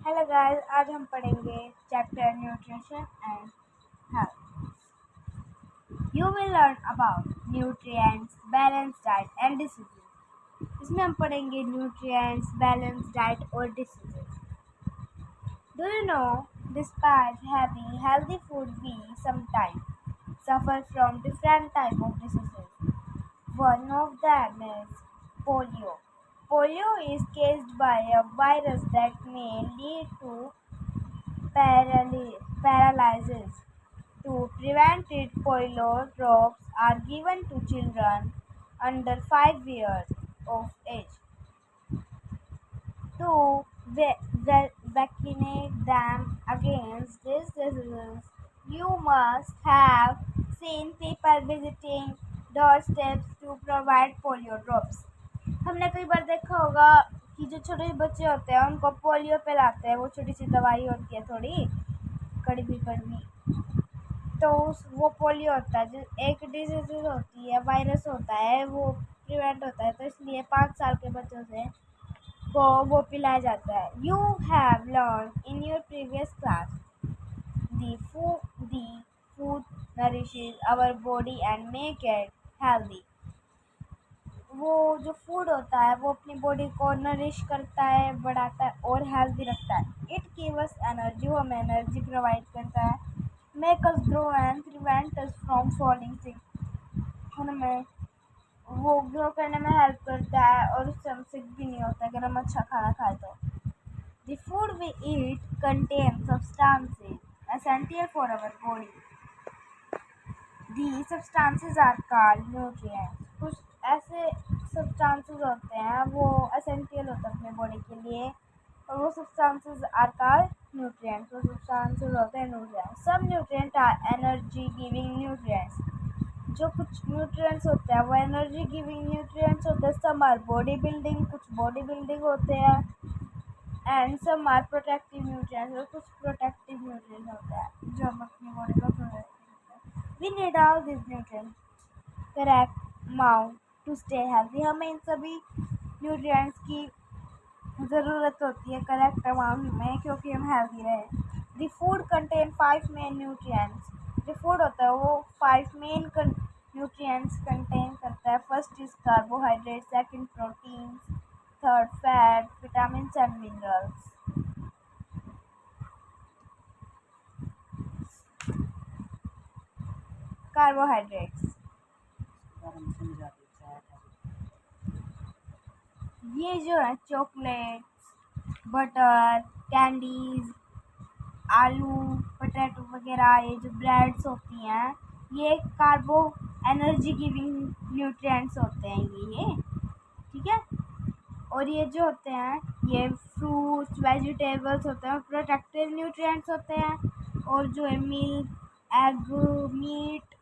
Hello guys, आज हम पढ़ेंगे chapter nutrition and health. You will learn about nutrients, balance diet and diseases. इसमें हम पढ़ेंगे न्यूट्रिएंट्स, बैलेंस डाइट और diseases. Do you know despite having healthy food we sometimes suffer from different type of diseases. One of them is polio. Polio is caused by a virus that may lead to paralysis. To prevent it, polio drops are given to children under 5 years of age. To vaccinate them against these diseases, you must have seen people visiting doorsteps to provide polio drops. हमने कई बार देखा होगा कि जो छोटे बच्चे होते हैं उनको पोलियो पिलाते हैं। वो छोटी सी दवाई होती है, थोड़ी कड़वी कड़वी, तो वो पोलियो होता है जो एक डिजीज होती है, वायरस होता है, वो प्रिवेंट होता है। तो इसलिए 5 साल के बच्चों से को वो पिलाया जाता है। You have learn in your previous class the food nourishes our body and make it healthy. वो जो फूड होता है वो अपनी बॉडी को नरिश करता है, बढ़ाता है और हेल्दी रखता है। इट गिव अस एनर्जी, वो हमें एनर्जी प्रोवाइड करता है। Make us grow and prevent us from falling sick, हमें वो ग्रो करने में हेल्प करता है और उससे हम सिक भी नहीं होता अगर हम अच्छा खाना खाए तो। The food we eat contain substances essential for our body. The substances are called nutrients. कुछ ऐसे सब्सटेंसेस होते हैं वो एसेंशियल होते हैं अपने बॉडी के लिए, और वो सब्सटेंसेस आर कॉल्ड न्यूट्रिएंट्स। वो सब्सटेंसेस होते हैं nutrients. Some nutrient are energy giving nutrients. जो कुछ न्यूट्रिएंट्स होते हैं वो एनर्जी गिविंग न्यूट्रिएंट्स होते हैं। सम आर बॉडी बिल्डिंग, कुछ बॉडी बिल्डिंग होते हैं। And some are protective nutrients, और कुछ प्रोटेक्टिव न्यूट्रिएंट्स होते हैं जो हम अपनी बॉडी को प्रोटेक्ट करते हैं। We need all this nutrients correct amount to stay healthy. हमें इन सभी न्यूट्रिएंट्स की ज़रूरत होती है करेक्ट अमाउंट में, क्योंकि हम हेल्दी रहें। The food contain 5 main nutrients. जो फूड होता है वो 5 मेन न्यूट्रिएंट्स कंटेन करता है। First is carbohydrate, second protein, third fat, vitamin and minerals. Carbohydrates ये जो है चॉकलेट्स, बटर, कैंडीज, आलू, पोटैटो वगैरह, ये जो ब्रेड्स होती हैं ये कार्बो एनर्जी गिविंग न्यूट्रिएंट्स होते हैं ये ठीक है। और ये जो होते हैं ये फ्रूट्स, वेजिटेबल्स होते हैं, प्रोटेक्टिव न्यूट्रिएंट्स होते हैं। और जो है मिल्क, एग, मीट,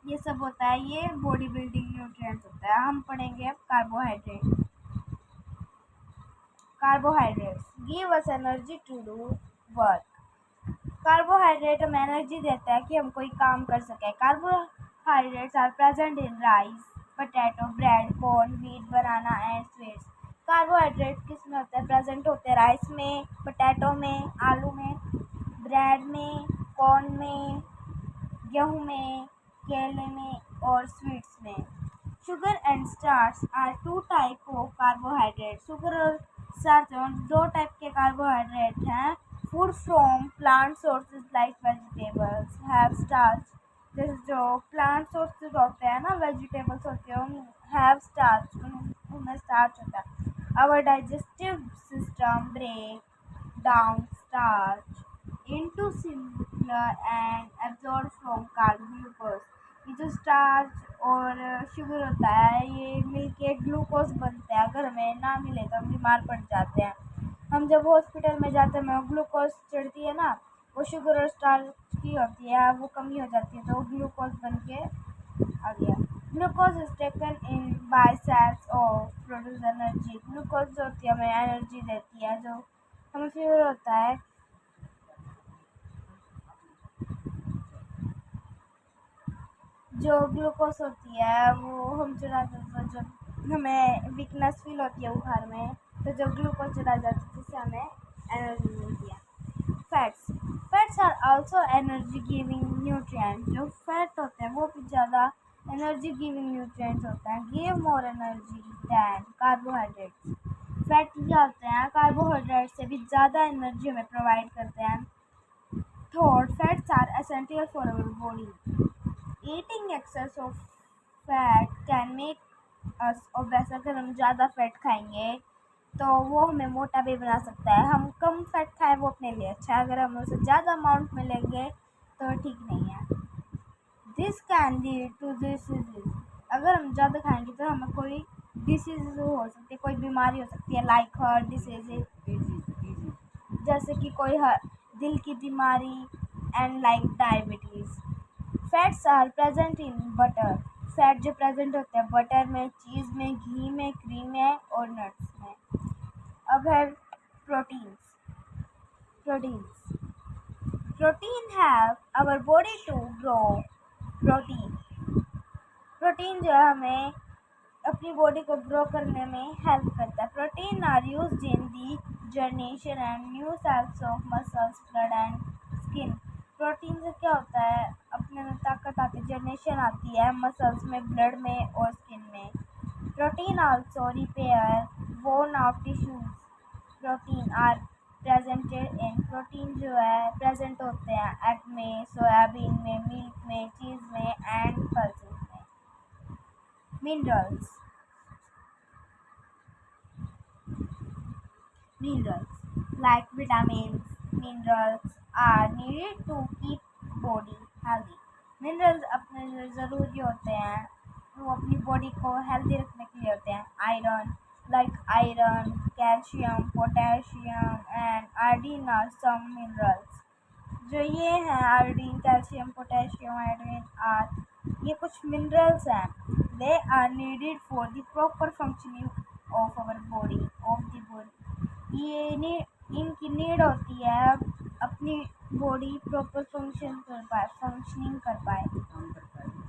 ये सब होता है, ये बॉडी बिल्डिंग न्यूट्रिएंट्स होता है। हम पढ़ेंगे अब carbohydrate. Carbohydrates give us energy to do work. Carbohydrate हमें एनर्जी देता है कि हम कोई काम कर सकें। Carbohydrates are present in rice, potato, bread, corn, wheat, banana and sweets. Carbohydrate किस में होते हैं? प्रेजेंट होते हैं राइस में, पोटैटो में, आलू में, ब्रेड में, कॉर्न में, गेहूँ में, केले में और स्वीट्स में। Sugar and starch are 2 type of carbohydrate. Sugar और स्टार्च 2 टाइप के कार्बोहाइड्रेट हैं। Food from plant sources like vegetables have starch. जैसे जो प्लांट सोर्सेज होते हैं ना, वेजिटेबल्स होते हैं, हैव स्टार्च, उनमें स्टार्च होता है। Our digestive system break down starch into simpler and absorbed from glucose। ये जो स्टार्च और शुगर होता है ये मिलके ग्लूकोज बनता है। अगर हमें ना मिले तो हम बीमार पड़ जाते हैं। हम जब हॉस्पिटल में जाते हैं ग्लूकोज चढ़ती है ना, वो शुगर और स्टार्च की होती है, वो कमी हो जाती है तो ग्लूकोज बन के आ गया। Glucose is taken in by cells और प्रोड्यूस एनर्जी। ग्लूकोज जो होती है हमें एनर्जी देती है। जो हमें फीवर होता है, जो ग्लूकोज होती है वो हम चढ़ा देते हैं जब हमें वीकनेस फील होती है बुखार में, तो जब ग्लूकोज चढ़ा जाती है जिससे हमें एनर्जी मिलती है। Fats fats are also energy giving nutrients. जो फैट होते हैं वो भी ज़्यादा एनर्जी गिविंग न्यूट्रिएंट्स होते हैं, give more energy than carbohydrates. Fat क्या होते हैं, कार्बोहाइड्रेट से भी ज़्यादा एनर्जी हमें प्रोवाइड करते हैं। Third, fats are essential for our body. Eating excess of fat can make us obese. अगर हम ज़्यादा फैट खाएंगे तो वो हमें मोटा भी बना सकता है। हम कम फैट खाएं वो अपने लिए अच्छा है, अगर हम उसे ज़्यादा अमाउंट में लेंगे तो ठीक नहीं है। This can lead to diseases. अगर हम ज़्यादा खाएंगे तो हमें कोई डिसीज हो सकती है, कोई बीमारी हो सकती है, लाइक हार्ट डिसीज, जैसे कि दिल की बीमारी and like diabetes. Fats are present in butter. Fat जो प्रेजेंट होते हैं बटर में, चीज़ में, घी में, क्रीम में और नट्स में। अब है proteins. Proteins protein have our body to grow. Protein protein जो है हमें अपनी बॉडी को ग्रो करने में हेल्प करता है। Protein are used in the generation and new cells of muscles, blood and skin. Protein से क्या होता है, अपने में ताकत आती है, जनरेशन आती है मसल्स में, ब्लड में और स्किन में। Protein also repair bone of tissues. Protein are presented in. Protein जो है प्रेजेंट होते हैं एग में, सोयाबीन में, मिल्क में, चीज़ में एंड पल्सेस में। Minerals Minerals like vitamins, minerals are needed to keep body healthy. Minerals अपने लिए ज़रूरी होते हैं, वो अपनी बॉडी को हेल्दी रखने के लिए होते हैं। Iron, calcium, potassium and iodine are some minerals. जो ये हैं iodine, calcium, potassium, iodine are, ये कुछ मिनरल्स हैं। They are needed for the proper functioning of our body, of the body. इनकी नीड होती है अपनी बॉडी प्रॉपर फंक्शनिंग कर पाए,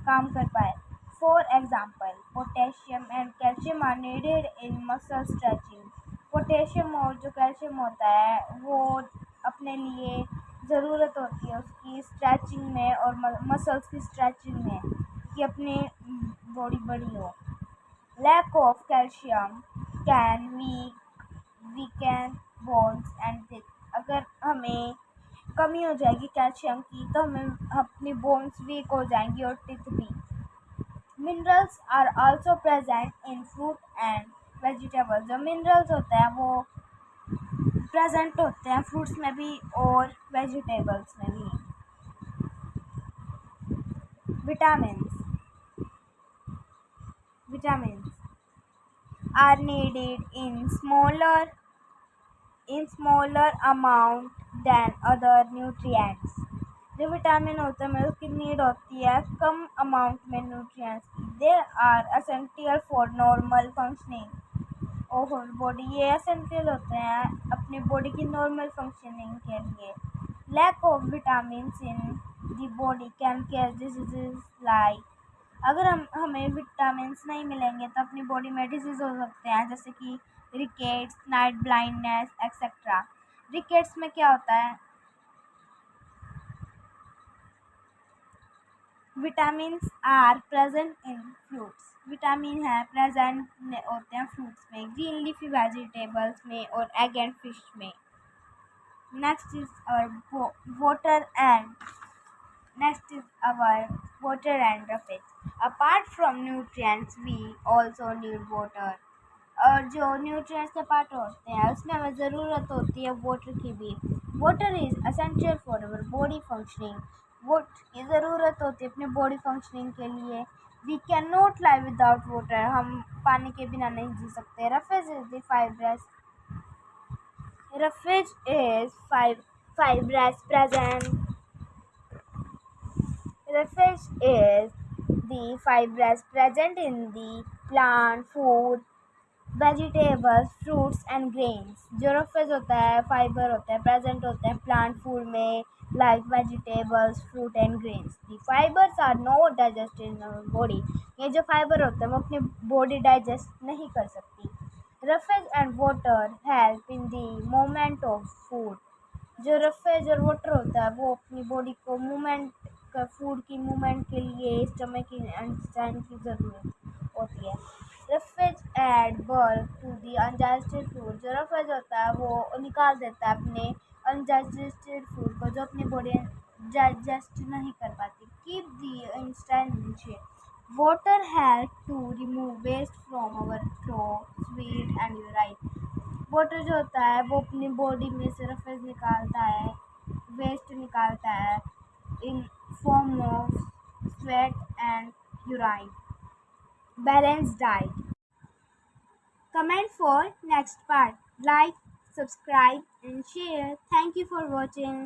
काम कर पाए। For example, potassium and calcium are needed in muscle stretching. Potassium और जो कैल्शियम होता है वो अपने लिए ज़रूरत होती है उसकी स्ट्रेचिंग में और मसल्स की स्ट्रेचिंग में, कि अपनी बॉडी बड़ी हो। Lack of calcium can weaken bones and teeth. अगर हमें कमी हो जाएगी कैल्शियम की तो हमें अपनी बोन्स वीक हो जाएंगी और टिथ भी। Minerals are also present in fruit and vegetables. जो मिनरल्स होते हैं वो प्रेजेंट होते हैं फ्रूट्स में भी और वेजिटेबल्स में भी। Vitamins are needed in smaller amount than other nutrients. जो विटामिन होते हैं उसकी नीड होती है कम अमाउंट में न्यूट्रिएंट्स की। They are essential for normal functioning of body. ये एसेंशियल होते हैं अपनी बॉडी की नॉर्मल फंक्शनिंग के लिए। Lack of vitamin in the body can cause diseases like. अगर हमें विटामिन नहीं मिलेंगे तो अपनी बॉडी में डिजीज हो सकते हैं, जैसे कि rickets, night blindness etcetera. Rickets में क्या होता है, vitamins are present in fruits. Vitamin है प्रेजेंट होते हैं फ्रूट्स में, ग्रीन लीफी वेजिटेबल्स में और एग एंड फिश में। Next is our water and raffish. Apart from nutrients, we also need water. और जो न्यूट्रिएंट्स के पार्ट होते हैं उसमें हमें ज़रूरत होती है वाटर की भी। Water is essential for our body functioning. Water की ज़रूरत होती है अपनी बॉडी फंक्शनिंग के लिए। We can not live without water. हम पानी के बिना नहीं जी सकते। Roughage is the fibrous present. Raffish is the fibrous present in the plant food, vegetables, fruits and grains. जो रफेज होता है फाइबर होता है प्रेजेंट होते हैं प्लांट फूड में, like vegetables, fruit and grains. The fibres are not digest in our body. ये जो फाइबर होते हैं वो अपनी बॉडी डाइजेस्ट नहीं कर सकती। Roughage and water help in the movement of food. जो रफेज और वाटर होता है वो अपनी बॉडी को मूवमेंट फूड की मूवमेंट के लिए स्टमक की इंटेस्टाइन की ज़रूरत होती है। Roughage add bulk to the undigested food. जो रफेज होता है वो निकाल देता है अपने अनडाइजेस्टेड फूड को जो अपनी बॉडी डाइजेस्ट नहीं कर पाती। Keep the intestine in shape. Water help to remove waste from our throat sweat and urine. Water जो होता है वो अपनी बॉडी में से रफेज निकालता है, वेस्ट निकालता है in form of sweat and urine. Balanced diet. Comment for next part. Like, subscribe and share. Thank you for watching.